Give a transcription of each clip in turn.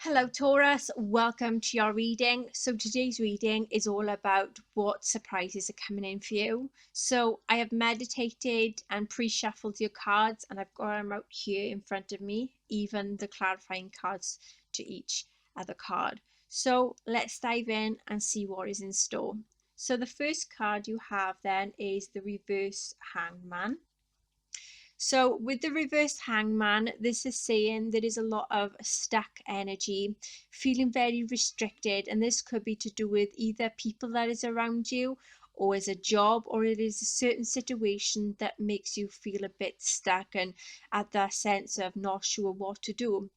Hello Taurus, welcome to your reading. So today's reading is all about what surprises are coming in for you. So I have meditated and pre-shuffled your cards and I've got them out here in front of me, even the clarifying cards to each other card. So let's dive in and see what is in store. So the first card you have then is the reverse hangman. So with the reversed hangman, this is saying there is a lot of stuck energy, feeling very restricted, and this could be to do with either people that is around you or as a job, or it is a certain situation that makes you feel a bit stuck and at that sense of not sure what to do.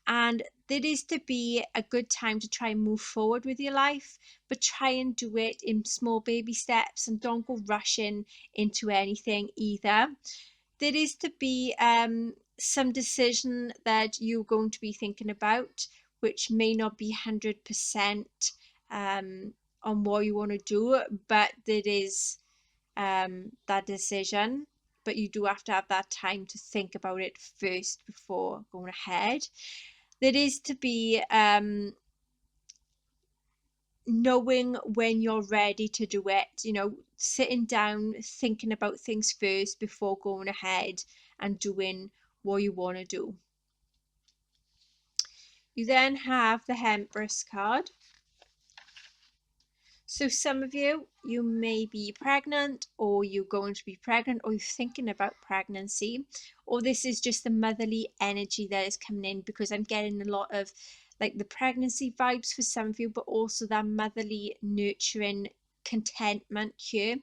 And there is to be a good time to try and move forward with your life, but try and do it in small baby steps and don't go rushing into anything either. There is to be some decision that you're going to be thinking about, which may not be 100% on what you want to do, but there is that decision. But you do have to have that time to think about it first before going ahead. There is to be knowing when you're ready to do it, sitting down, thinking about things first before going ahead and doing what you want to do. You then have the Empress card. So some of you may be pregnant, or you're going to be pregnant, or you're thinking about pregnancy, or this is just the motherly energy that is coming in, because I'm getting a lot of like the pregnancy vibes for some of you, but also that motherly nurturing contentment here.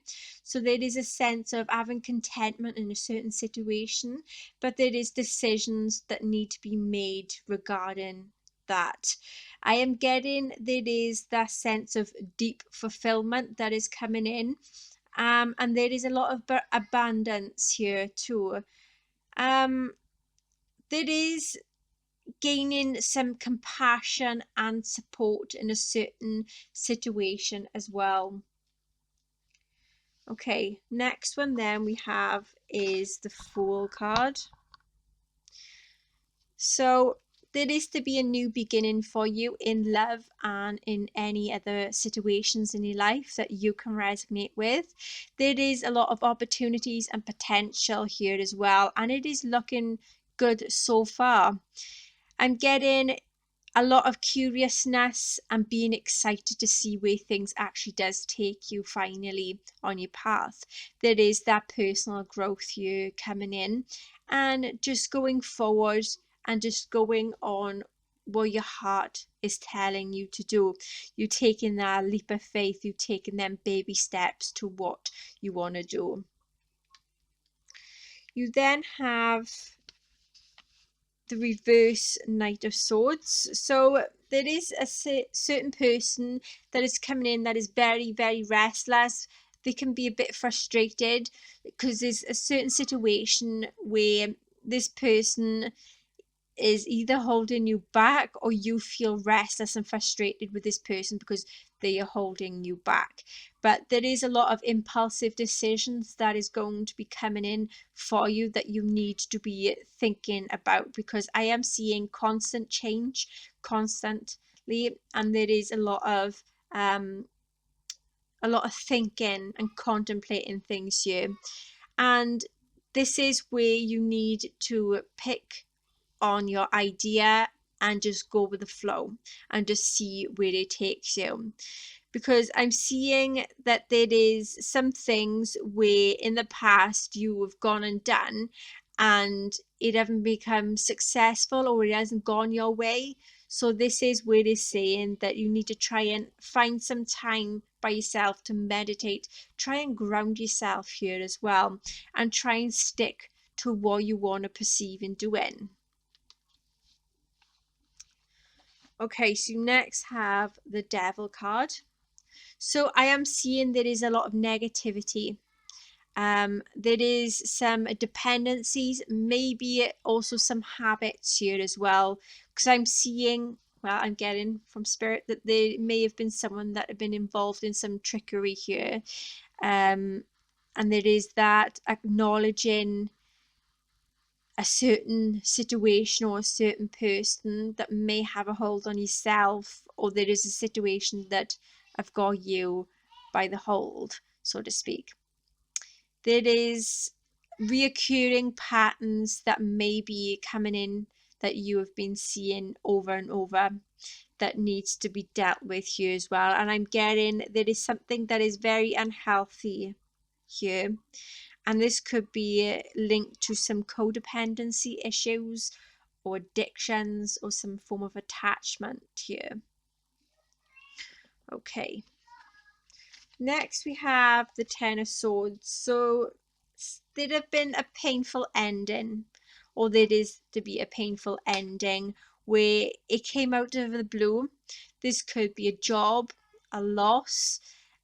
So there is a sense of having contentment in a certain situation, but there is decisions that need to be made regarding that. I am getting there is that sense of deep fulfillment that is coming in. And there is a lot of abundance here too. There is gaining some compassion and support in a certain situation as well. Okay, next one then we have is the Fool card. So there is to be a new beginning for you in love and in any other situations in your life that you can resonate with. There is a lot of opportunities and potential here as well, and it is looking good so far. I'm getting a lot of curiousness and being excited to see where things actually does take you finally on your path. There is that personal growth here coming in, and just going forward and just going on what your heart is telling you to do. You're taking that leap of faith, you're taking them baby steps to what you want to do. You then have the reverse Knight of Swords. So there is a certain person that is coming in that is very, very restless. They can be a bit frustrated because there's a certain situation where this person is either holding you back, or you feel restless and frustrated with this person because they are holding you back. But there is a lot of impulsive decisions that is going to be coming in for you that you need to be thinking about, because I am seeing constant change constantly, and there is a lot of thinking and contemplating things here. And this is where you need to pick on your idea and just go with the flow and just see where it takes you. Because I'm seeing that there is some things where in the past you have gone and done and it hasn't become successful, or it hasn't gone your way. So this is where it's saying that you need to try and find some time by yourself to meditate, try and ground yourself here as well, and try and stick to what you want to perceive in doing. Okay, so next have the Devil card. So I am seeing there is a lot of negativity. There is some dependencies, maybe also some habits here as well. Because I'm seeing, well, I'm getting from spirit that there may have been someone that had been involved in some trickery here. And there is that acknowledging a certain situation or a certain person that may have a hold on yourself, or there is a situation that have got you by the hold, so to speak. There is reoccurring patterns that may be coming in that you have been seeing over and over that needs to be dealt with here as well. And I'm getting there is something that is very unhealthy here, and this could be linked to some codependency issues or addictions or some form of attachment here. Okay. Next, we have the Ten of Swords. So there'd have been a painful ending, or there is to be a painful ending where it came out of the blue. This could be a job, a loss.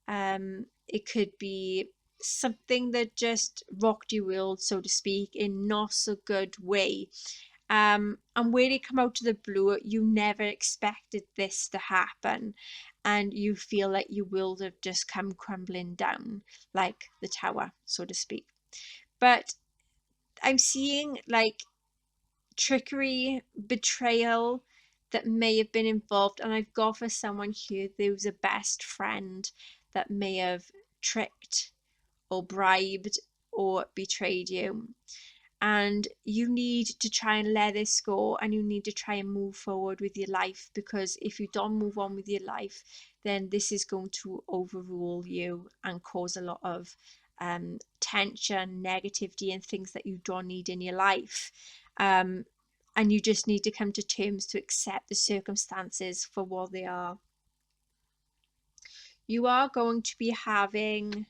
It could be something that just rocked your world, so to speak, in not so good way. And when it come out of the blue, you never expected this to happen, and you feel like your world have just come crumbling down like the tower, so to speak. But I'm seeing like trickery, betrayal that may have been involved, and I've got for someone here there was a best friend that may have tricked or bribed or betrayed you, and you need to try and let this go, and you need to try and move forward with your life, because if you don't move on with your life, then this is going to overrule you and cause a lot of tension, negativity, and things that you don't need in your life. And you just need to come to terms to accept the circumstances for what they are. You are going to be having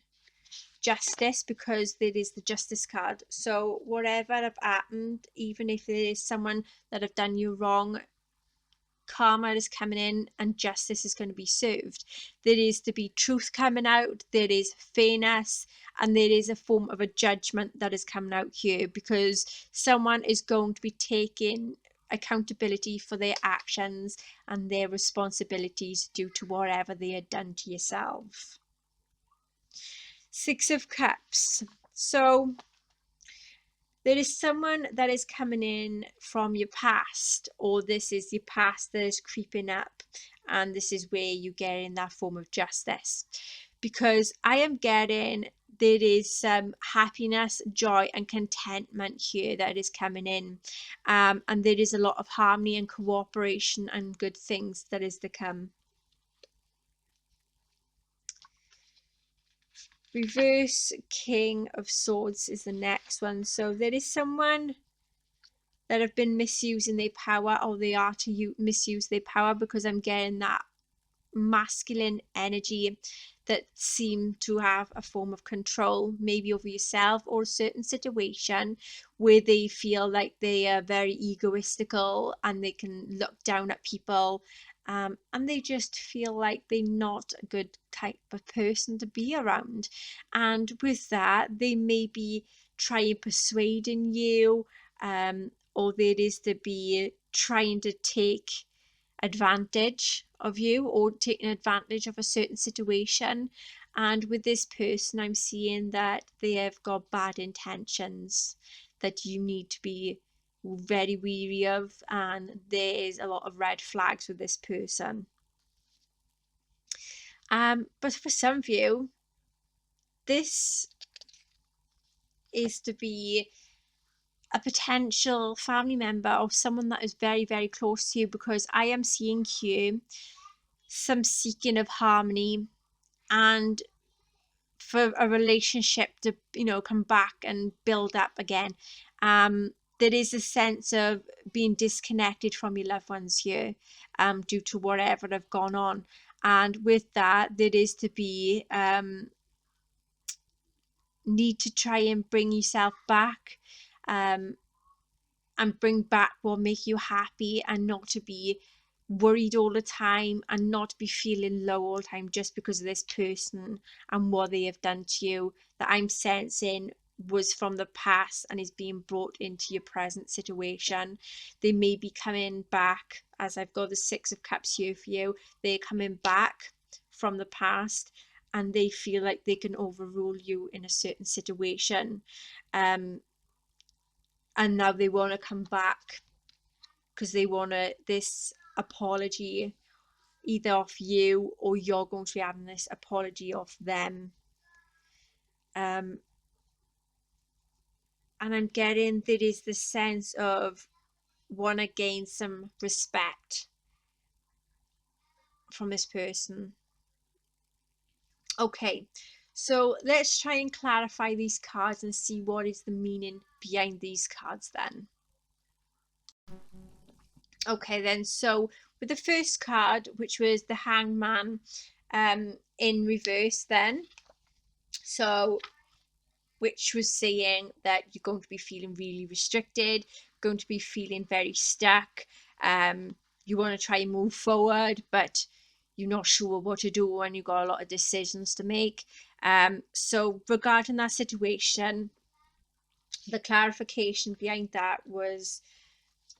justice, because there is the justice card. So whatever have happened, even if there is someone that have done you wrong, karma is coming in and justice is going to be served. There is to be truth coming out, there is fairness, and there is a form of a judgment that is coming out here, because someone is going to be taking accountability for their actions and their responsibilities due to whatever they had done to yourself. Six of Cups. So there is someone that is coming in from your past, or this is your past that is creeping up, and this is where you get in that form of justice, because I am getting there is some happiness, joy, and contentment here that is coming in, and there is a lot of harmony and cooperation and good things that is to come. Reverse King of Swords is the next one. So there is someone that have been misusing their power, or they are to misuse their power, because I'm getting that masculine energy that seem to have a form of control, maybe over yourself or a certain situation, where they feel like they are very egoistical and they can look down at people, and they just feel like they're not a good type of person to be around. And with that, they may be trying persuading you, or there is to be trying to take advantage of you, or taking advantage of a certain situation. And with this person, I'm seeing that they have got bad intentions that you need to be very weary of, and there is a lot of red flags with this person. But for some of you, this is to be a potential family member or someone that is very, very close to you, because I am seeing here some seeking of harmony, and for a relationship to come back and build up again. There is a sense of being disconnected from your loved ones here, due to whatever have gone on, and with that there is to be need to try and bring yourself back, um, and bring back what make you happy, and not to be worried all the time, and not be feeling low all the time just because of this person and what they have done to you, that I'm sensing was from the past and is being brought into your present situation. They may be coming back, as I've got the Six of Cups here for you, they're coming back from the past, and they feel like they can overrule you in a certain situation, and and now they want to come back because they want this apology either off you, or you're going to be having this apology off them. And I'm getting there is this sense of want to gain some respect from this person. Okay, so let's try and clarify these cards and see what is the meaning behind these cards then. Okay then, so with the first card, which was the Hangman, in reverse then, so which was saying that you're going to be feeling really restricted, going to be feeling very stuck. You want to try and move forward, but you're not sure what to do and you've got a lot of decisions to make. So regarding that situation, the clarification behind that was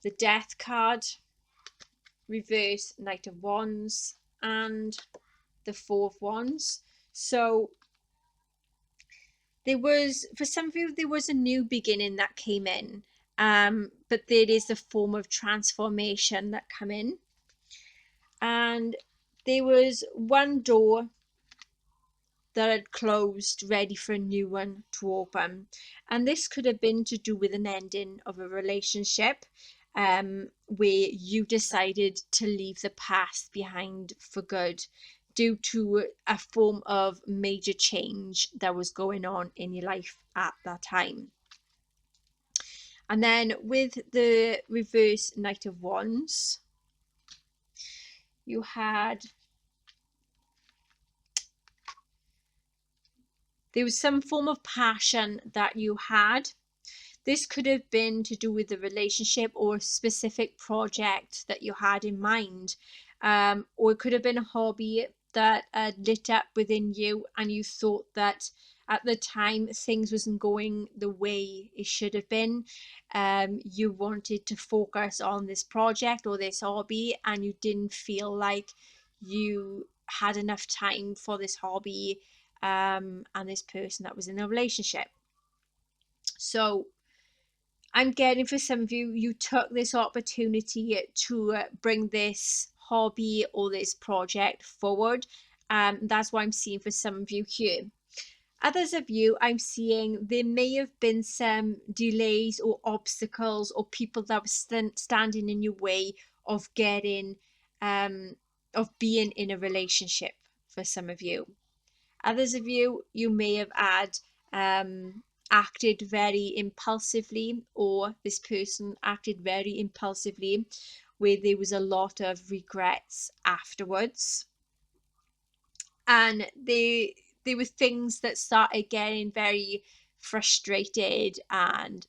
the Death card, reverse Knight of Wands, and the Four of Wands. So there was, for some of you, there was a new beginning that came in, but there is a form of transformation that come in, and there was one door that had closed, ready for a new one to open. And this could have been to do with an ending of a relationship, where you decided to leave the past behind for good due to a form of major change that was going on in your life at that time. And then with the reverse Knight of Wands, you had, there was some form of passion that you had. This could have been to do with the relationship or a specific project that you had in mind. Or it could have been a hobby that lit up within you, and you thought that at the time things wasn't going the way it should have been. You wanted to focus on this project or this hobby, and you didn't feel like you had enough time for this hobby, and this person that was in a relationship. So I'm getting, for some of you, you took this opportunity to bring this hobby or this project forward. That's what I'm seeing for some of you here. Others of you, I'm seeing there may have been some delays or obstacles or people that were standing in your way of getting, of being in a relationship for some of you. Others of you, you may have had acted very impulsively, or this person acted very impulsively, where there was a lot of regrets afterwards. And there were things that started getting very frustrated, and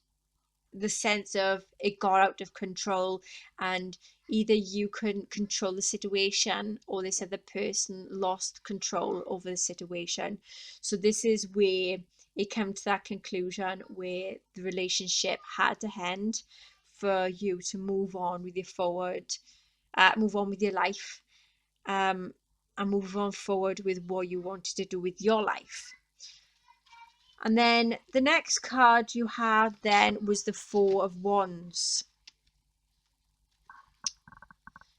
the sense of it got out of control, and either you couldn't control the situation or this other person lost control over the situation. So this is where it came to that conclusion where the relationship had to end for you to move on with your forward, move on with your life, and move on forward with what you wanted to do with your life. And then the next card you had then was the Four of Wands.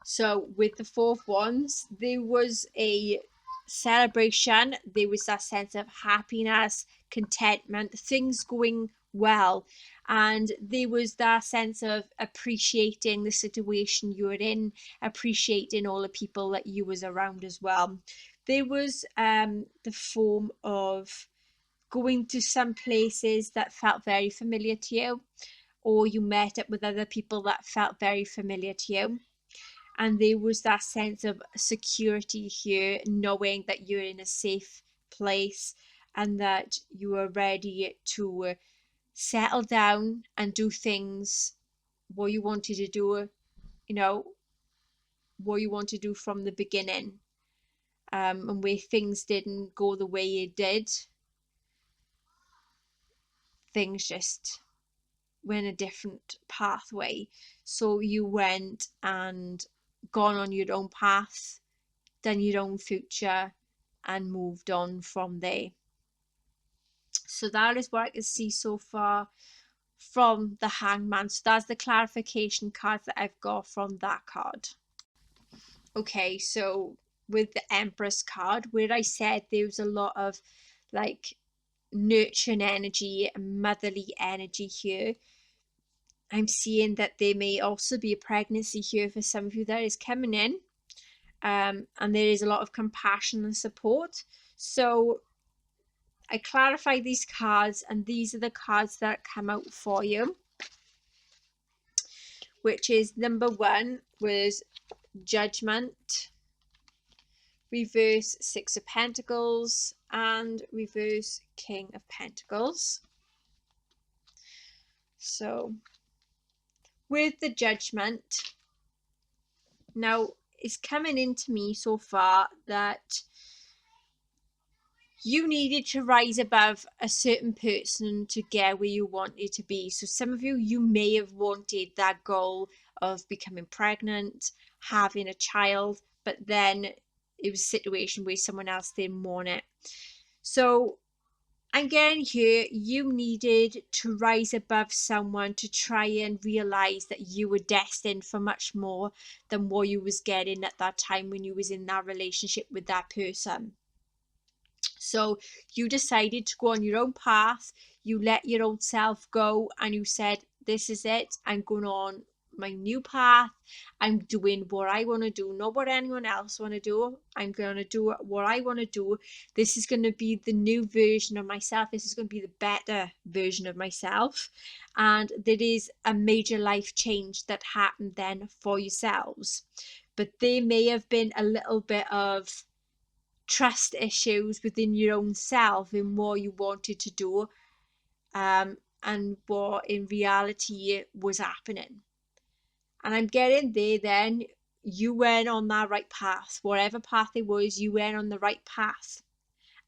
So with the Four of Wands, there was a celebration. There was that sense of happiness, contentment, things going well. And there was that sense of appreciating the situation you were in, appreciating all the people that you was around as well. There was the form of going to some places that felt very familiar to you, or you met up with other people that felt very familiar to you. And there was that sense of security here, knowing that you're in a safe place and that you are ready to settle down and do things what you wanted to do, you know, what you want to do from the beginning. And where things didn't go the way it did, things just went a different pathway. So you went and gone on your own path, done your own future, and moved on from there. So that is what I can see so far from the Hangman. So that's the clarification card that I've got from that card. Okay, so with the Empress card, where I said there was a lot of like nurturing energy, motherly energy here, I'm seeing that there may also be a pregnancy here for some of you that is coming in. And there is a lot of compassion and support. So I clarify these cards, and these are the cards that come out for you, which is number 1 was Judgment, reverse Six of Pentacles, and reverse King of Pentacles. So with the Judgment, now it's coming into me so far that you needed to rise above a certain person to get where you wanted to be. So some of you may have wanted that goal of becoming pregnant, having a child, but then it was a situation where someone else didn't want it. So I'm getting here, you needed to rise above someone to try and realize that you were destined for much more than what you was getting at that time when you was in that relationship with that person. So you decided to go on your own path, you let your old self go, and you said, this is it, I'm going on my new path, I'm doing what I want to do, not what anyone else want to do, I'm going to do what I want to do. This is going to be the new version of myself, this is going to be the better version of myself. And there is a major life change that happened then for yourselves, but there may have been a little bit of trust issues within your own self in what you wanted to do, and what in reality was happening. And I'm getting there then, you went on that right path, whatever path it was, you went on the right path,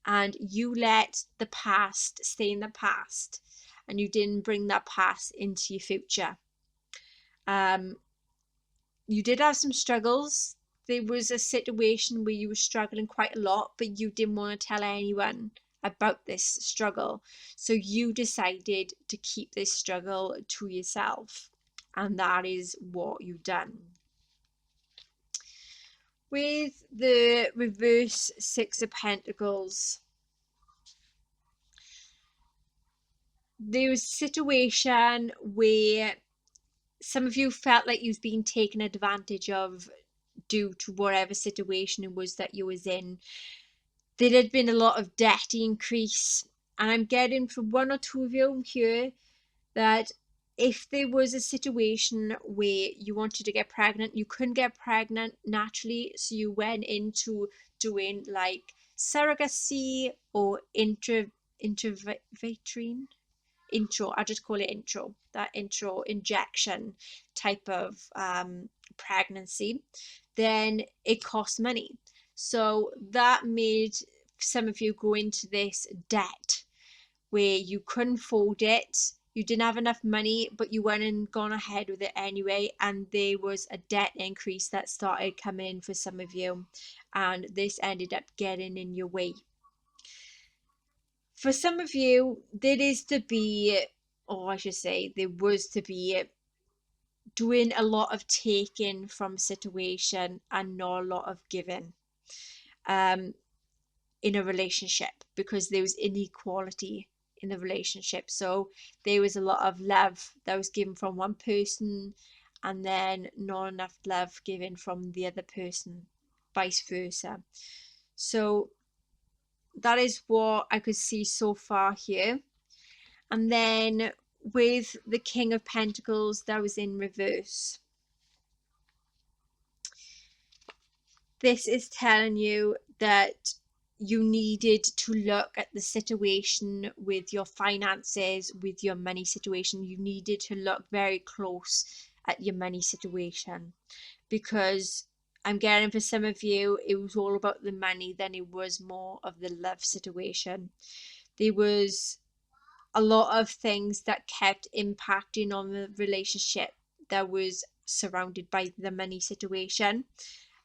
and you let the past stay in the past, and you didn't bring that past into your future. You did have some struggles. There was a situation where you were struggling quite a lot, but you didn't want to tell anyone about this struggle. So you decided to keep this struggle to yourself. And that is what you've done. With the reverse Six of Pentacles, there was a situation where some of you felt like you've been taken advantage of due to whatever situation it was that you was in. There had been a lot of debt increase, and I'm getting from one or two of you here that if there was a situation where you wanted to get pregnant, you couldn't get pregnant naturally, so you went into doing like surrogacy or intrauterine intro, I just call it intro, that intro injection type of pregnancy, then it costs money. So that made some of you go into this debt where you couldn't afford it, you didn't have enough money, but you went and gone ahead with it anyway, and there was a debt increase that started coming in for some of you, and this ended up getting in your way. For some of you, there is to be, or I should say, there was to be doing a lot of taking from a situation and not a lot of giving in a relationship, because there was inequality in the relationship. So there was a lot of love that was given from one person and then not enough love given from the other person, vice versa. So that is what I could see so far here. And then with the King of Pentacles, that was in reverse. This is telling you that you needed to look at the situation with your finances, with your money situation. You needed to look very close at your money situation, because I'm getting for some of you, it was all about the money than it was more of the love situation. There was a lot of things that kept impacting on the relationship that was surrounded by the money situation.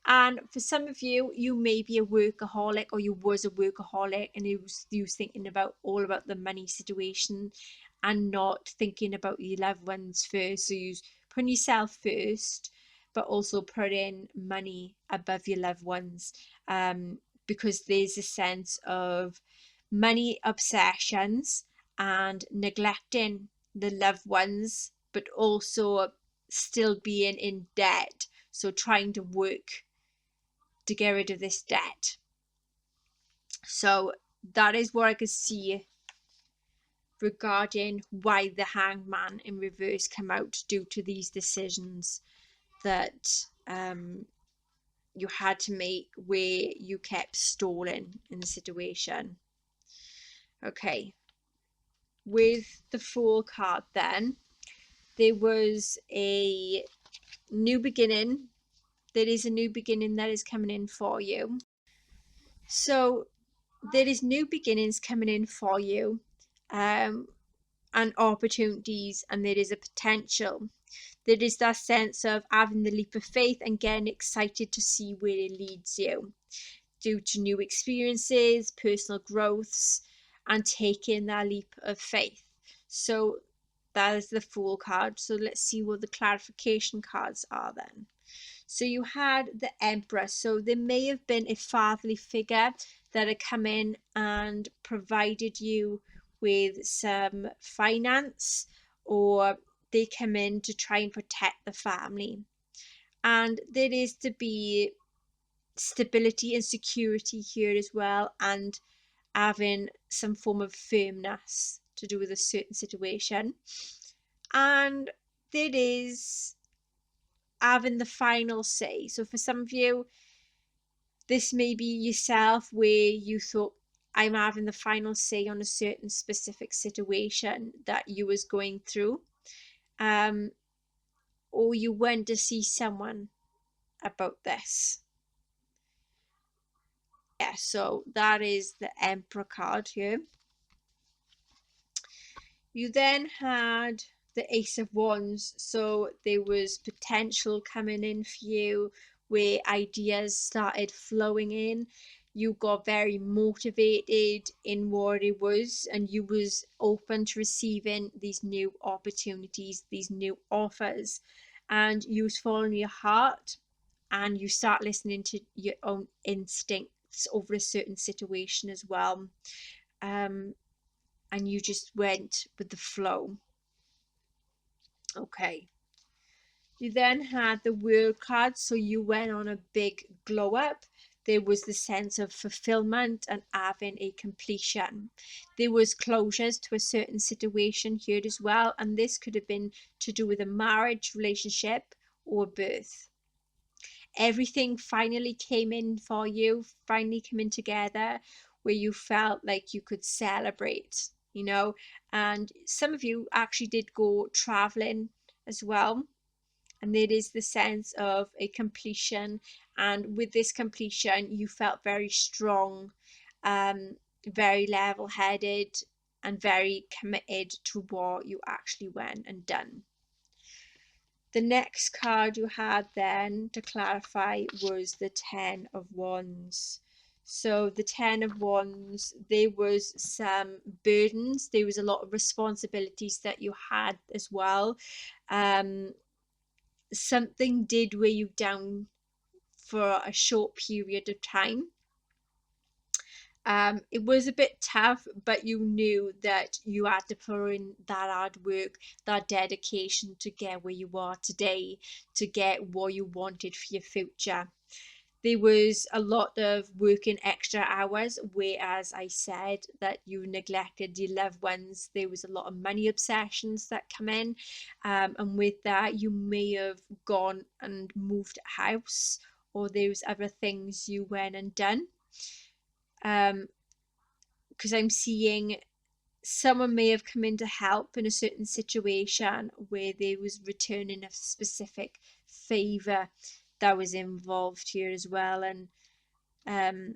And for some of you, you may be a workaholic, or you was a workaholic, and you was thinking about all about the money situation, and not thinking about your loved ones first. So you putting yourself first, but also putting money above your loved ones, because there's a sense of money obsessions and neglecting the loved ones, but also still being in debt. So trying to work to get rid of this debt. So that is what I could see regarding why the Hangman in reverse came out, due to these decisions that you had to make where you kept stalling in the situation. Okay, with the Fool card then, there was a new beginning. There is a new beginning that is coming in for you. So there is new beginnings coming in for you, and opportunities, and there is a potential. There is that sense of having the leap of faith and getting excited to see where it leads you, due to new experiences, personal growths, and taking that leap of faith. So that is the Fool card. So let's see what the clarification cards are then. So you had the Empress. So there may have been a fatherly figure that had come in and provided you with some finance, or they come in to try and protect the family. And there is to be stability and security here as well, and having some form of firmness to do with a certain situation. And there is having the final say. So for some of you, this may be yourself where you thought, I'm having the final say on a certain specific situation that you was going through, or you went to see someone about this. Yeah, so that is the Emperor card here. You then had the Ace of Wands, so there was potential coming in for you where ideas started flowing in. You got very motivated in what it was, and you was open to receiving these new opportunities, these new offers, and you was following your heart, and you start listening to your own instincts over a certain situation as well. And you just went with the flow. Okay. You then had the World card, so you went on a big glow up. There was the sense of fulfillment and having a completion. There was closures to a certain situation here as well, and this could have been to do with a marriage, relationship, or birth. Everything finally came in for you, finally coming together, where you felt like you could celebrate, and some of you actually did go traveling as well. And there is the sense of a completion, and with this completion you felt very strong, very level-headed, and very committed to what you actually went and done. The next card you had then to clarify was the Ten of Wands. So the Ten of Wands, there was some burdens, there was a lot of responsibilities that you had as well. Something did weigh you down for a short period of time. It was a bit tough, but you knew that you had to put in that hard work, that dedication to get where you are today, to get what you wanted for your future. There was a lot of working extra hours, whereas I said that you neglected your loved ones. There was a lot of money obsessions that come in, and with that you may have gone and moved house, or there's other things you went and done. Because I'm seeing someone may have come in to help in a certain situation where there was returning a specific favor that was involved here as well. And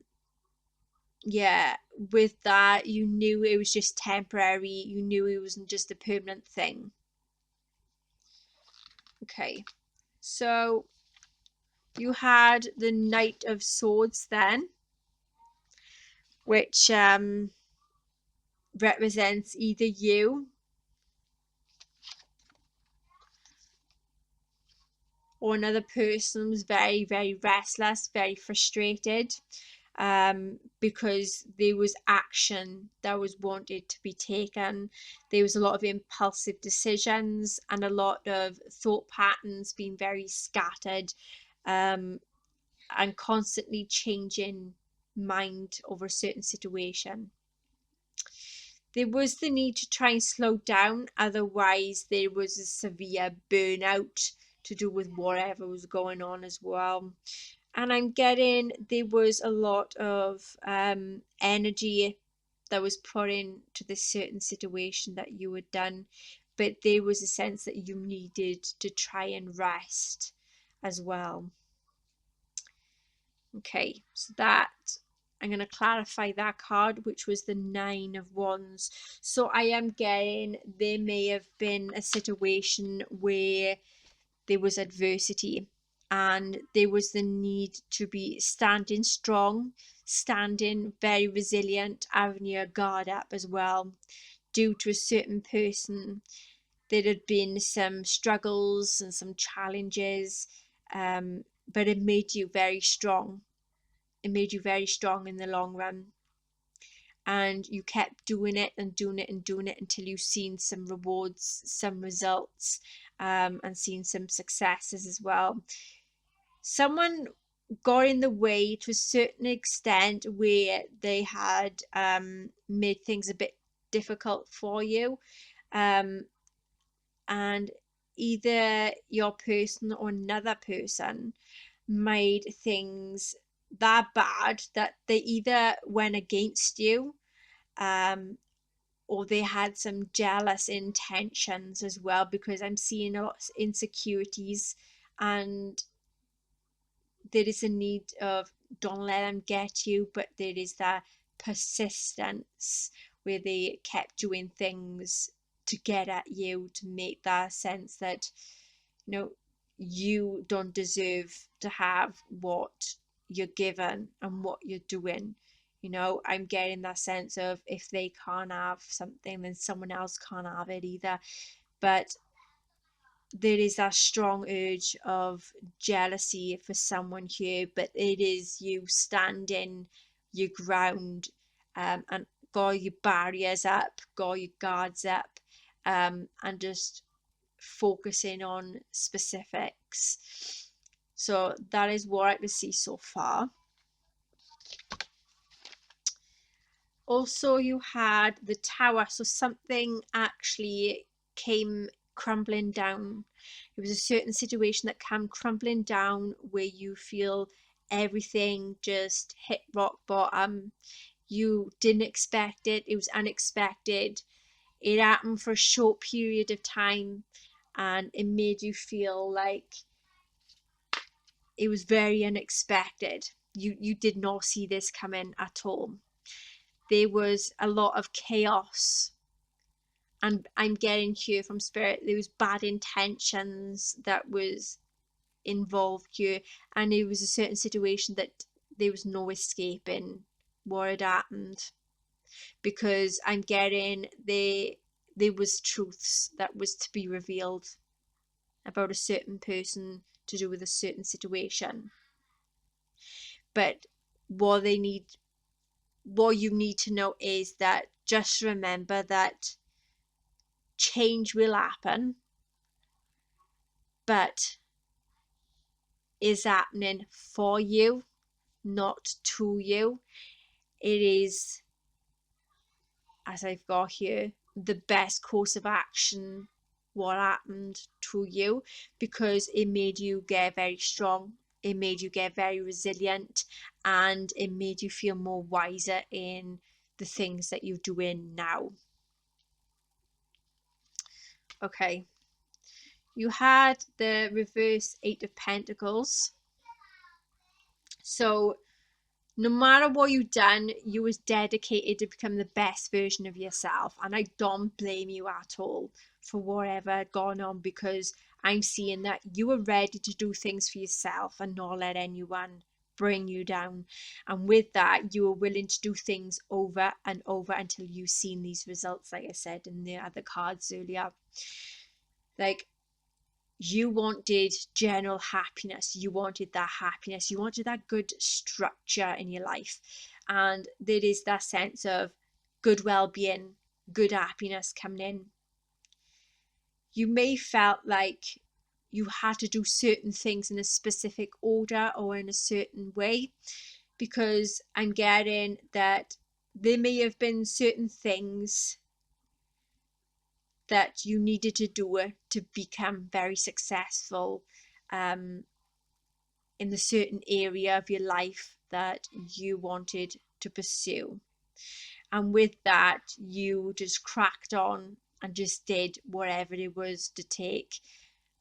yeah, with that you knew it was just temporary, you knew it wasn't just a permanent thing. Okay, so you had the Knight of Swords then, which represents either you or another person was very, very restless, very frustrated, because there was action that was wanted to be taken. There was a lot of impulsive decisions and a lot of thought patterns being very scattered, um, and constantly changing mind over a certain situation. There was the need to try and slow down, otherwise there was a severe burnout to do with whatever was going on as well. And I'm getting there was a lot of energy that was put into this certain situation that you had done, but there was a sense that you needed to try and rest as well. Okay, so that I'm going to clarify that card, which was the Nine of Wands. So I am getting there may have been a situation where there was adversity and there was the need to be standing strong, standing very resilient, having your guard up as well, due to a certain person. There had been some struggles and some challenges, but it made you very strong. It made you very strong in the long run. And you kept doing it and doing it and doing it until you've seen some rewards, some results, and seen some successes as well. Someone got in the way to a certain extent where they had made things a bit difficult for you. Um, and either your person or another person made things that bad that they either went against you, um, or they had some jealous intentions as well, because I'm seeing a lot of insecurities, and there is a need of don't let them get you, but there is that persistence where they kept doing things to get at you, to make that sense that you don't deserve to have what you're given and what you're doing. I'm getting that sense of if they can't have something, then someone else can't have it either. But there is that strong urge of jealousy for someone here, but it is you standing your ground, and got your barriers up, got your guards up, and just focusing on specifics. So that is what I can see so far. Also, you had the tower, so something actually came crumbling down. It was a certain situation that came crumbling down where you feel everything just hit rock bottom. You didn't expect it, it was unexpected. It happened for a short period of time, and it made you feel like it was very unexpected. You did not see this coming at all. There was a lot of chaos, and I'm getting here from spirit there was bad intentions that was involved here, and it was a certain situation that there was no escaping what had happened, because I'm getting there was truths that was to be revealed about a certain person to do with a certain situation. But what they need what you need to know is that just remember that change will happen, but is happening for you, not to you. It is, as I've got here, the best course of action what happened to you, because it made you get very strong, it made you get very resilient, and it made you feel more wiser in the things that you're doing now. Okay, you had the reverse Eight of Pentacles. So no matter what you've done, you was dedicated to become the best version of yourself. And I don't blame you at all for whatever had gone on, because I'm seeing that you were ready to do things for yourself and not let anyone bring you down. And with that, you were willing to do things over and over until you've seen these results, like I said in the other cards earlier. Like, you wanted general happiness, you wanted that happiness, you wanted that good structure in your life, and there is that sense of good well-being, good happiness coming in. You may felt like you had to do certain things in a specific order or in a certain way, because I'm getting that there may have been certain things that you needed to do to become very successful in the certain area of your life that you wanted to pursue. And with that, you just cracked on and just did whatever it was to take.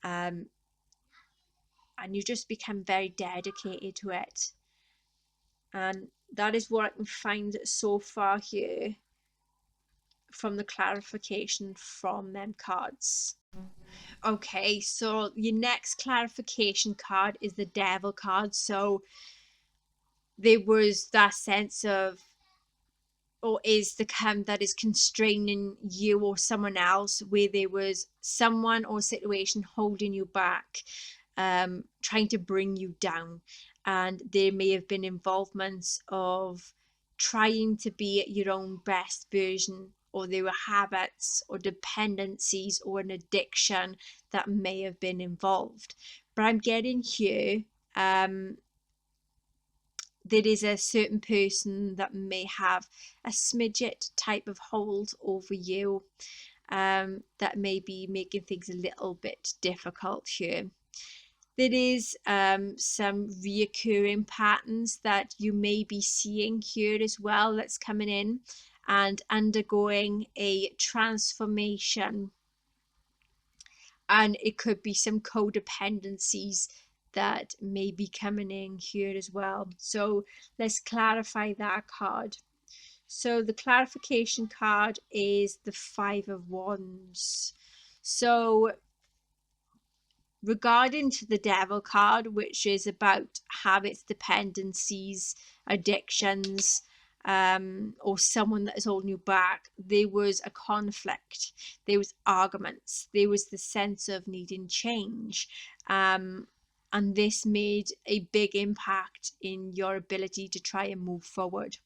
And you just become very dedicated to it. And that is what I can find so far here from the clarification from them cards. Okay, so your next clarification card is the Devil card. So there was that sense of, or is the camp that is constraining you or someone else, where there was someone or situation holding you back, trying to bring you down. And there may have been involvements of trying to be your own best version, or there were habits or dependencies or an addiction that may have been involved. But I'm getting here, there is a certain person that may have a smidget type of hold over you, that may be making things a little bit difficult here. There is some reoccurring patterns that you may be seeing here as well that's coming in and undergoing a transformation. And it could be some codependencies that may be coming in here as well. So let's clarify that card. So the clarification card is the Five of Wands. So regarding to the Devil card, which is about habits, dependencies, addictions, or someone that is holding you back, there was a conflict, there was arguments, there was the sense of needing change, and this made a big impact in your ability to try and move forward.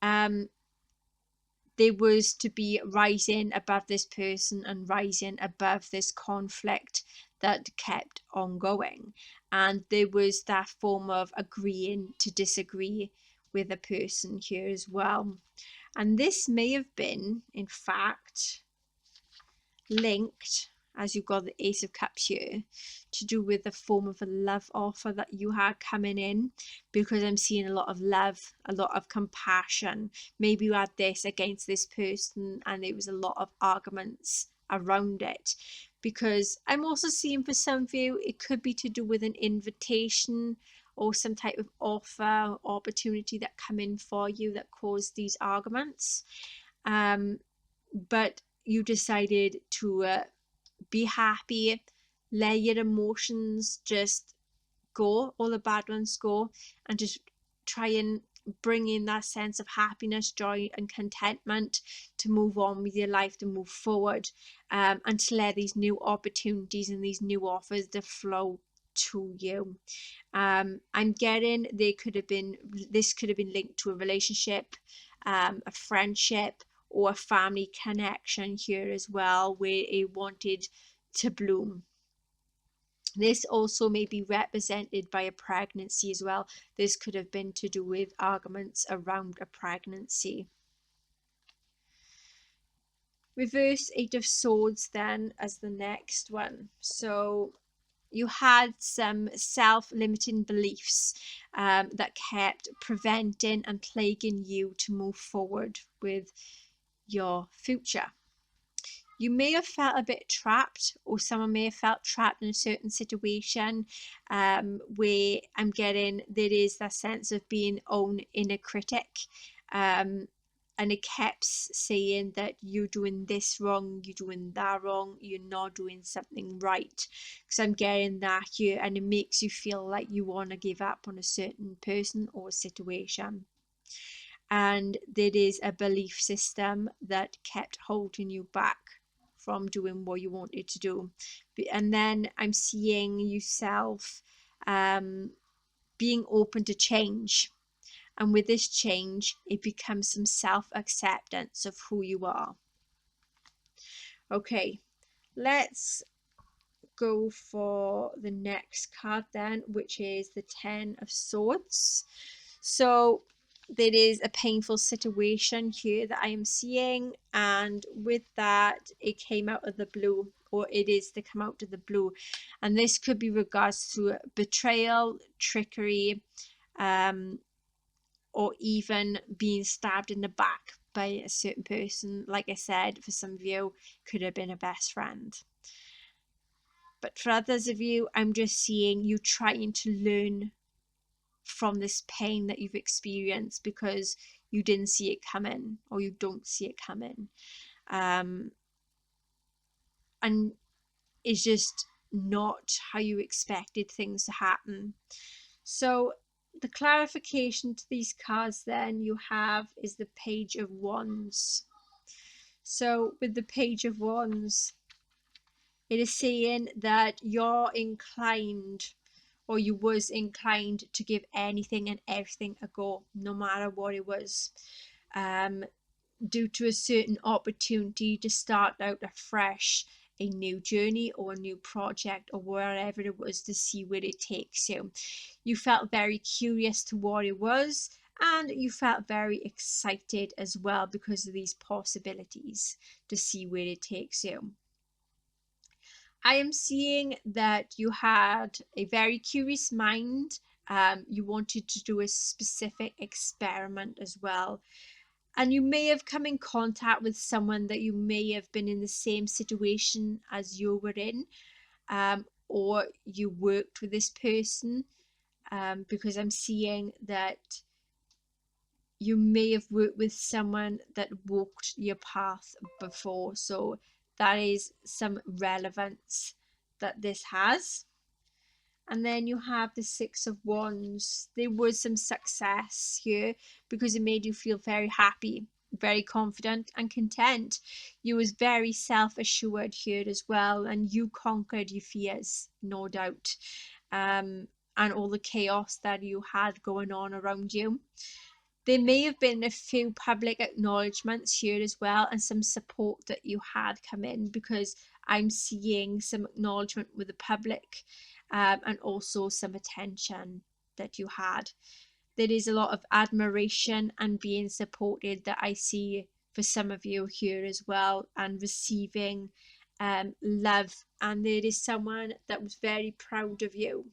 There was to be rising above this person and rising above this conflict that kept on going. And there was that form of agreeing to disagree with a person here as well. And this may have been, in fact, linked, as you've got the Ace of Cups here, to do with the form of a love offer that you had coming in, because I'm seeing a lot of love, a lot of compassion. Maybe you had this against this person and there was a lot of arguments around it, because I'm also seeing for some of you it could be to do with an invitation or some type of offer or opportunity that come in for you that caused these arguments, but you decided to be happy, let your emotions just go, all the bad ones go, and just try and bring in that sense of happiness, joy, and contentment to move on with your life, to move forward, and to let these new opportunities and these new offers to flow to you. I'm getting this could have been linked to a relationship, a friendship, or a family connection here as well, where it wanted to bloom. This also may be represented by a pregnancy as well. This could have been to do with arguments around a pregnancy. Reverse Eight of Swords then as the next one. So you had some self-limiting beliefs that kept preventing and plaguing you to move forward with your future. You may have felt a bit trapped, or someone may have felt trapped in a certain situation, where I'm getting there is that sense of being own inner critic, and it kept saying that you're doing this wrong, you're doing that wrong, you're not doing something right. Because I'm getting that here, and it makes you feel like you want to give up on a certain person or situation. And there is a belief system that kept holding you back from doing what you wanted to do. And then I'm seeing yourself being open to change. And with this change, it becomes some self-acceptance of who you are. Okay, let's go for the next card then, which is the Ten of Swords. So there is a painful situation here that I am seeing, and with that, it came out of the blue, or it is to come out of the blue, and this could be regards to betrayal, trickery, or even being stabbed in the back by a certain person. Like I said, for some of you, could have been a best friend. But for others of you, I'm just seeing you trying to learn from this pain that you've experienced because you didn't see it coming, or you don't see it coming. And it's just not how you expected things to happen. So the clarification to these cards then you have is the Page of Wands. So with the Page of Wands, it is saying that you're inclined, or you was inclined, to give anything and everything a go, no matter what it was, due to a certain opportunity to start out afresh, a new journey or a new project or wherever it was, to see where it takes you. You felt very curious to what it was, and you felt very excited as well because of these possibilities to see where it takes you. I am seeing that you had a very curious mind. You wanted to do a specific experiment as well. And you may have come in contact with someone that you may have been in the same situation as you were in, or you worked with this person, because I'm seeing that you may have worked with someone that walked your path before. So that is some relevance that this has. And then you have the Six of Wands. There was some success here because it made you feel very happy, very confident and content. You was very self-assured here as well, and you conquered your fears, no doubt, and all the chaos that you had going on around you. There may have been a few public acknowledgements here as well, and some support that you had come in, because I'm seeing some acknowledgement with the public, and also some attention that you had. There is a lot of admiration and being supported that I see for some of you here as well, and receiving love. And there is someone that was very proud of you,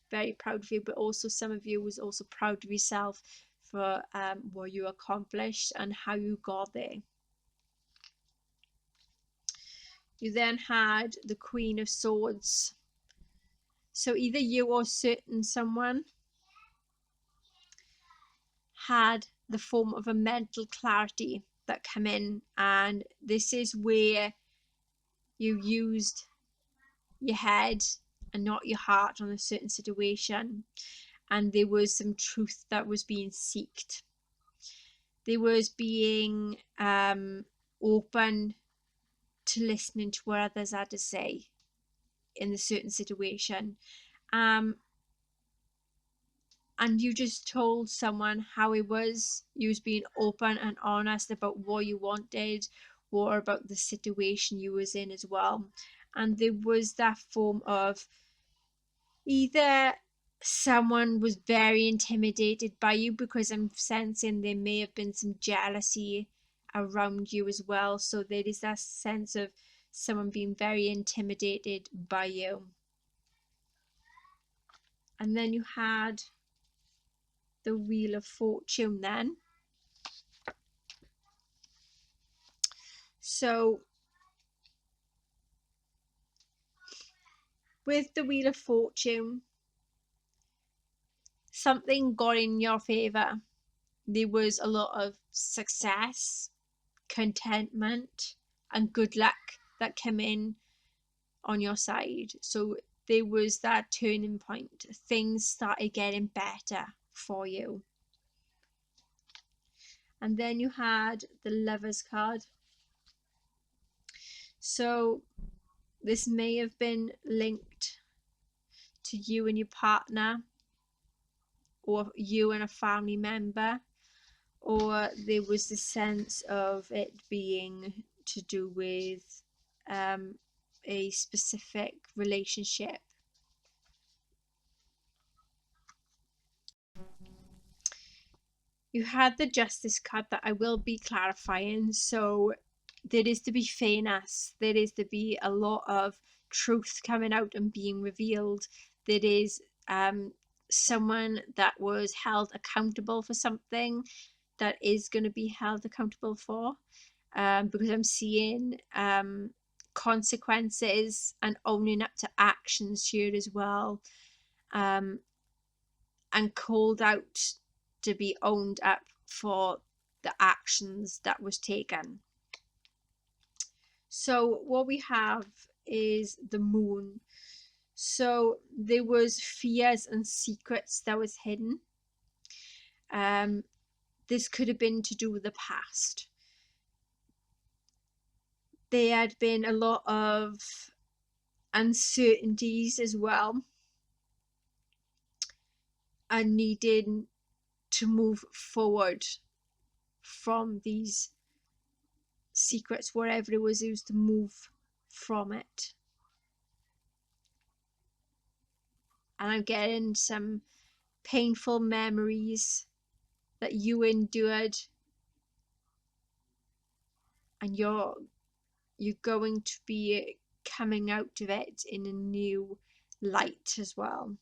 very proud of you, but also some of you was also proud of yourself for what you accomplished and how you got there. You then had the Queen of Swords. So either you or certain someone had the form of a mental clarity that come in, and this is where you used your head and not your heart on a certain situation, and there was some truth that was being sought. There was being open to listening to what others had to say in a certain situation, and you just told someone how it was. You was being open and honest about what you wanted, or about the situation you was in as well. And there was that form of either someone was very intimidated by you, because I'm sensing there may have been some jealousy around you as well. So there is that sense of someone being very intimidated by you. And then you had the Wheel of Fortune then. So with the Wheel of Fortune, something got in your favor. There was a lot of success, contentment, and good luck that came in on your side. So there was that turning point. Things started getting better for you. And then you had the Lovers card. So this may have been linked to you and your partner, or you and a family member, or there was the sense of it being to do with a specific relationship. You had the justice card that I will be clarifying. So there is to be fairness, there is to be a lot of truth coming out and being revealed. There is someone that was held accountable for something that is going to be held accountable for, because I'm seeing consequences and owning up to actions here as well, um, and called out to be owned up for the actions that was taken. So what we have is the moon. So there was fears and secrets that was hidden. This could have been to do with the past. There had been a lot of uncertainties as well, and needing to move forward from these secrets, whatever it was to move from it. And I'm getting some painful memories that you endured, and you're going to be coming out of it in a new light as well.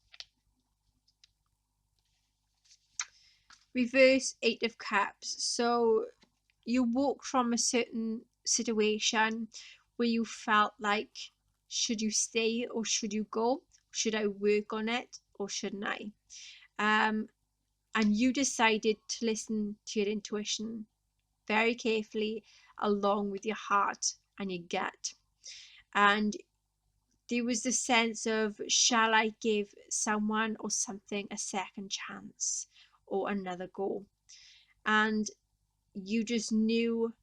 Reverse 8 of Cups. So you walked from a certain situation where you felt like, should you stay or should you go? Should I work on it or shouldn't I? And you decided to listen to your intuition very carefully, along with your heart and your gut. And there was the sense of, shall I give someone or something a second chance or another go? And you just knew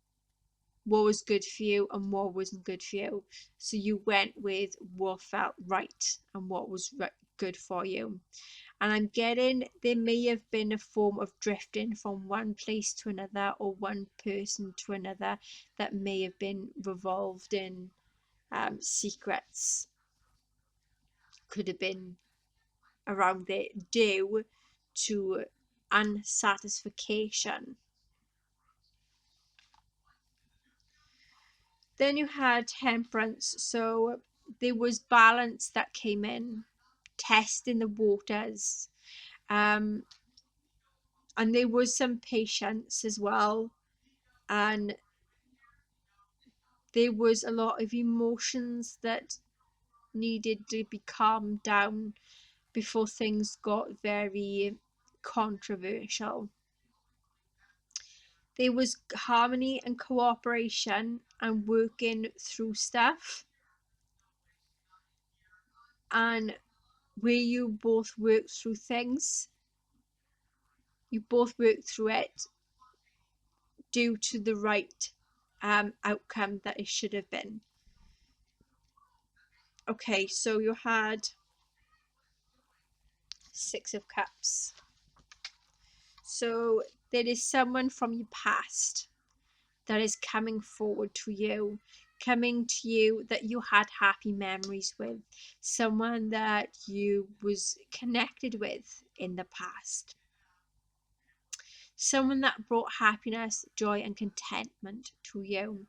what was good for you and what wasn't good for you. So you went with what felt right and what was good for you. And I'm getting there may have been a form of drifting from one place to another, or one person to another, that may have been revolved in secrets. Could have been around it due to unsatisfaction. Then you had Temperance. So there was balance that came in, testing the waters, and there was some patience as well, and there was a lot of emotions that needed to be calmed down before things got very controversial. There was harmony and cooperation and working through stuff, and where you both worked through things, you both worked through it due to the right outcome that it should have been. Okay, so you had 6 of Cups. So there is someone from your past that is coming forward to you, that you had happy memories with, someone that you was connected with in the past, someone that brought happiness, joy and contentment to you.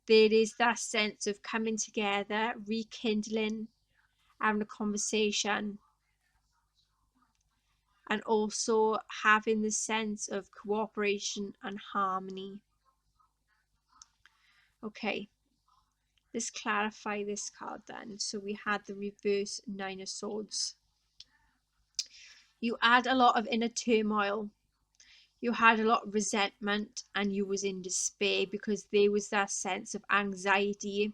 There is that sense of coming together, rekindling, having a conversation, and also having the sense of cooperation and harmony. Okay, let's clarify this card then. So we had the reverse 9 of Swords. You had a lot of inner turmoil. You had a lot of resentment, and you was in despair because there was that sense of anxiety,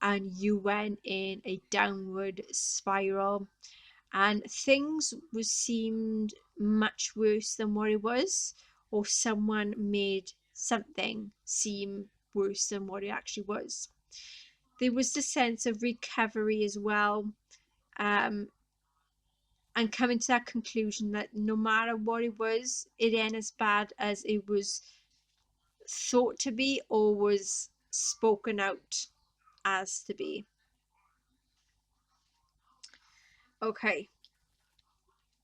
and you went in a downward spiral, and things seemed much worse than what it was, or someone made something seem worse than what it actually was. there was the sense of recovery as well, um, and coming to that conclusion that no matter what it was, it ain't as bad as it was thought to be or was spoken out as to be. Okay,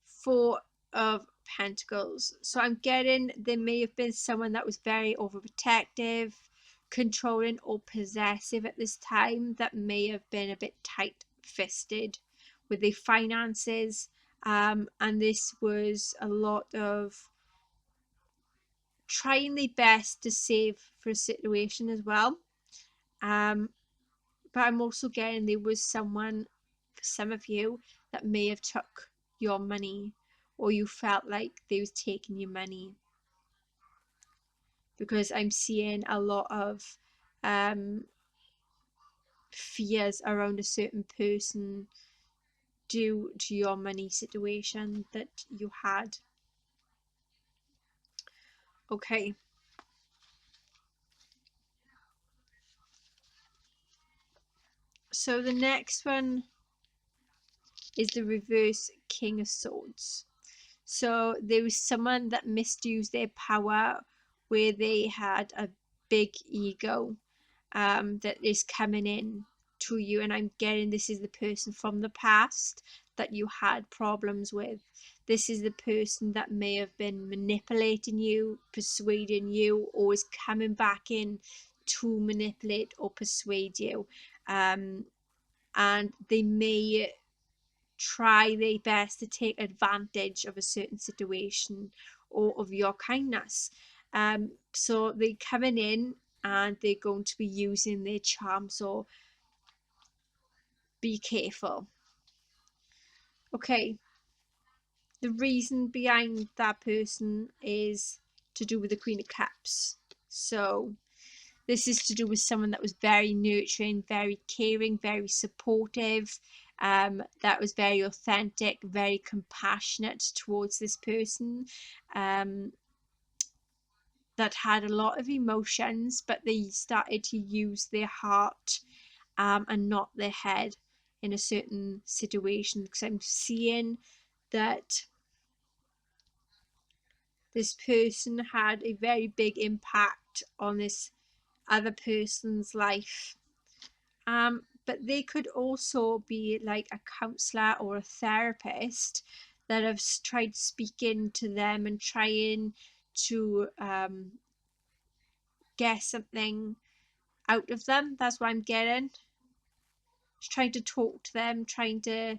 Four of Pentacles. So I'm getting there may have been someone that was very overprotective, controlling, or possessive at this time that may have been a bit tight-fisted with their finances. And this was a lot of trying their best to save for a situation as well. But I'm also getting there was someone, for some of you, that may have took your money, or you felt like they was taking your money, because I'm seeing a lot of um, fears around a certain person due to your money situation that you had. Okay. So the next one is the reverse King of Swords. So there was someone that misused their power, where they had a big ego, that is coming in to you, and I'm getting this is the person from the past that you had problems with. This is the person that may have been manipulating you, persuading you, or is coming back in to manipulate or persuade you, and they may try their best to take advantage of a certain situation or of your kindness. So they're coming in and they're going to be using their charm, so be careful. Okay, the reason behind that person is to do with the Queen of Cups. So this is to do with someone that was very nurturing, very caring, very supportive, that was very authentic, very compassionate towards this person, that had a lot of emotions, but they started to use their heart, and not their head in a certain situation. Because I'm seeing that this person had a very big impact on this other person's life. But they could also be like a counselor or a therapist that have tried speaking to them and trying to get something out of them. That's what I'm getting. Just trying to talk to them, trying to,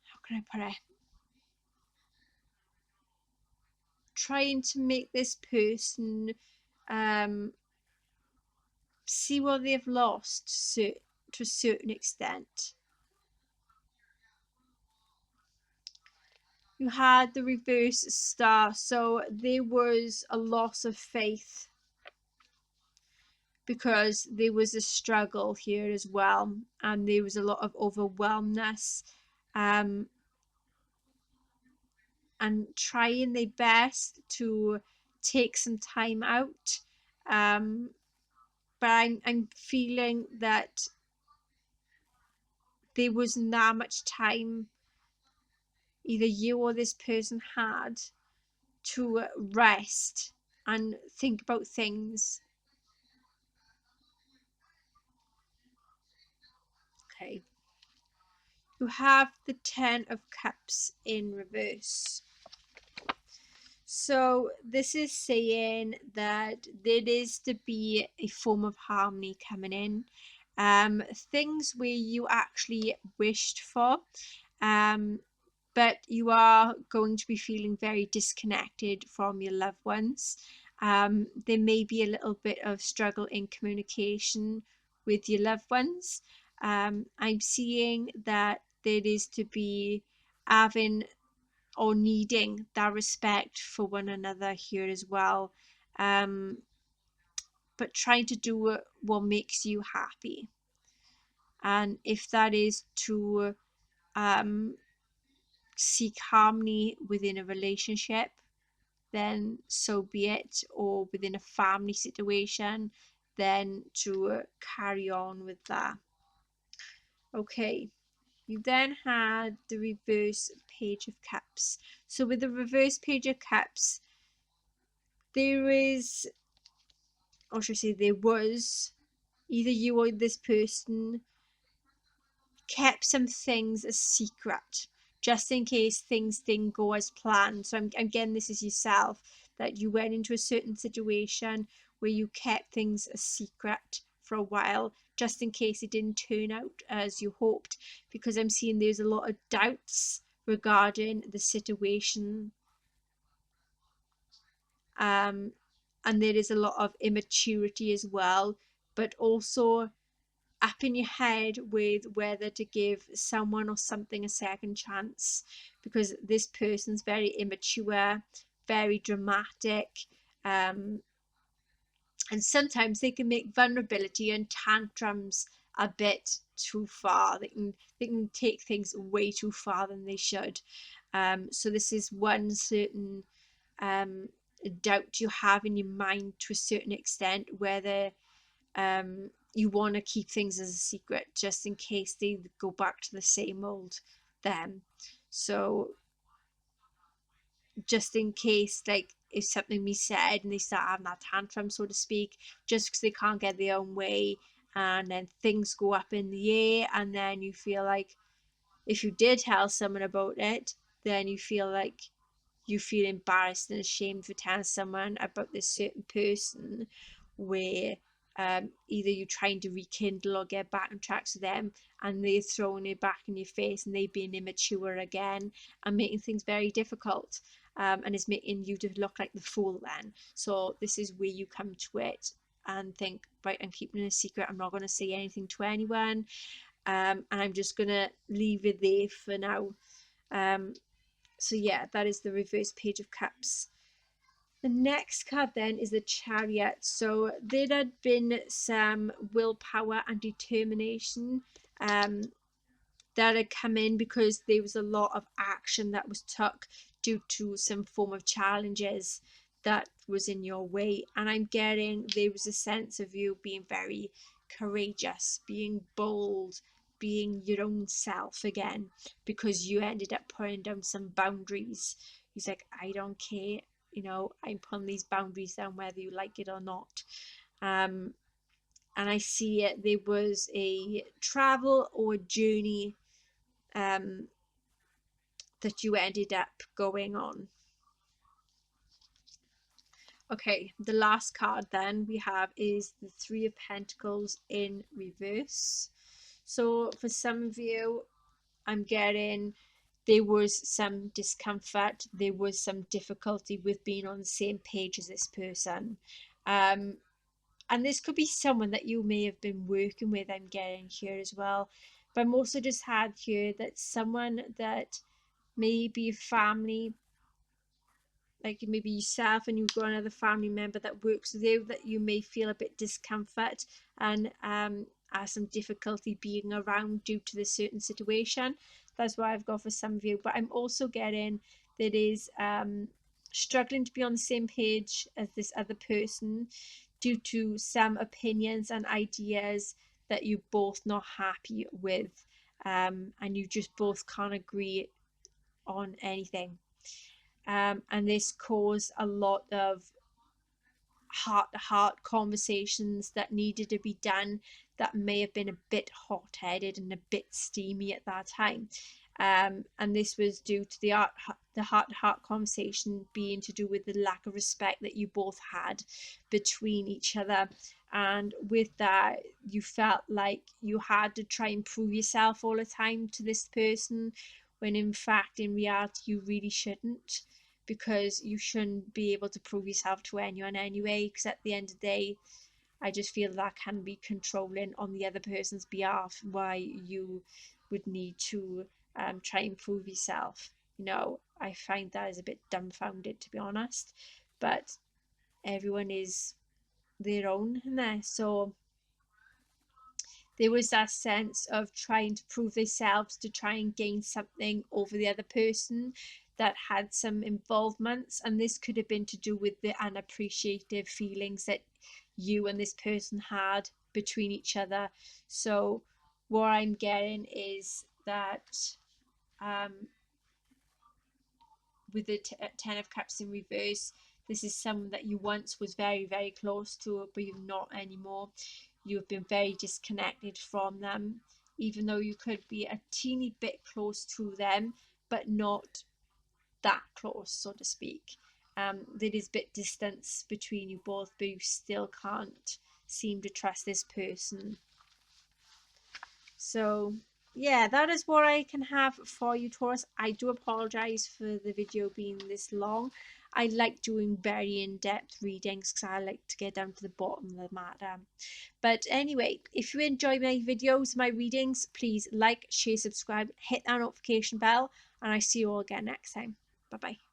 how can I put it? Trying to make this person see what they've lost to a certain extent. You had the reverse star, so there was a loss of faith because there was a struggle here as well, and there was a lot of overwhelmness, um, and trying their best to take some time out. But I'm feeling that there wasn't that much time either you or this person had to rest and think about things. Okay. You have the Ten of Cups in reverse. So this is saying that there is to be a form of harmony coming in. Things where you actually wished for, but you are going to be feeling very disconnected from your loved ones. There may be a little bit of struggle in communication with your loved ones. I'm seeing that there is to be having or needing that respect for one another here as well, but trying to do what makes you happy. And if that is to seek harmony within a relationship, then so be it, or within a family situation, then to carry on with that. Okay, you then had the reverse page of cups. So with the reverse page of cups, there is, or should I say there was, either you or this person kept some things a secret just in case things didn't go as planned. So I'm getting this as yourself, that you went into a certain situation where you kept things a secret for a while just in case it didn't turn out as you hoped, because I'm seeing there's a lot of doubts regarding the situation, um, and there is a lot of immaturity as well, but also up in your head with whether to give someone or something a second chance, because this person's very immature, very dramatic, um, and sometimes they can make vulnerability and tantrums a bit too far. They can take things way too far than they should. So this is one certain um, doubt you have in your mind to a certain extent, whether you want to keep things as a secret just in case they go back to the same old them. So just in case, like, if something be said and they start having that tantrum, so to speak, just because they can't get their own way, and then things go up in the air, and then you feel like if you did tell someone about it, then you feel embarrassed and ashamed for telling someone about this certain person, where either you're trying to rekindle or get back on track to them, and they're throwing it back in your face and they being immature again and making things very difficult, and it's making you to look like the fool then. So this is where you come to it and think, right, I'm keeping it a secret, I'm not going to say anything to anyone, and I'm just going to leave it there for now. So yeah, that is the reverse page of cups. The next card then is the Chariot. So there had been some willpower and determination that had come in because there was a lot of action that was took due to some form of challenges that was in your way. And I'm getting there was a sense of you being very courageous, being bold, being your own self again, because you ended up putting down some boundaries. He's like, I don't care, I'm putting these boundaries down whether you like it or not. And I see it, there was a travel or a journey um, that you ended up going on. Okay, the last card then we have is the Three of Pentacles in reverse. So for some of you, I'm getting there was some discomfort, there was some difficulty with being on the same page as this person. Um, and this could be someone that you may have been working with, I'm getting here as well. But I'm also just had here that someone that maybe a family, like maybe yourself and you've got another family member that works with you, that you may feel a bit discomfort and have some difficulty being around due to this certain situation. That's what I've got for some of you. But I'm also getting that is struggling to be on the same page as this other person due to some opinions and ideas that you're both not happy with, and you just both can't agree on anything. And this caused a lot of heart-to-heart conversations that needed to be done, that may have been a bit hot-headed and a bit steamy at that time. And this was due to the heart-to-heart conversation being to do with the lack of respect that you both had between each other. And with that, you felt like you had to try and prove yourself all the time to this person, when in fact, in reality, you really shouldn't, because you shouldn't be able to prove yourself to anyone anyway, because at the end of the day, I just feel that can be controlling on the other person's behalf, why you would need to try and prove yourself. I find that is a bit dumbfounded, to be honest, but everyone is their own in there. So there was that sense of trying to prove themselves to try and gain something over the other person, that had some involvements, and this could have been to do with the unappreciative feelings that you and this person had between each other. So what I'm getting is that with the Ten of Cups in reverse, this is someone that you once was very, very close to, but you're not anymore. You've been very disconnected from them, even though you could be a teeny bit close to them, but not that close, so to speak. There is a bit distance between you both, but you still can't seem to trust this person. So yeah, that is what I can have for you, Taurus. I do apologize for the video being this long. I like doing very in-depth readings because I like to get down to the bottom of the matter. But anyway, if you enjoy my videos, my readings, please like, share, subscribe, hit that notification bell, and I see you all again next time. Bye bye.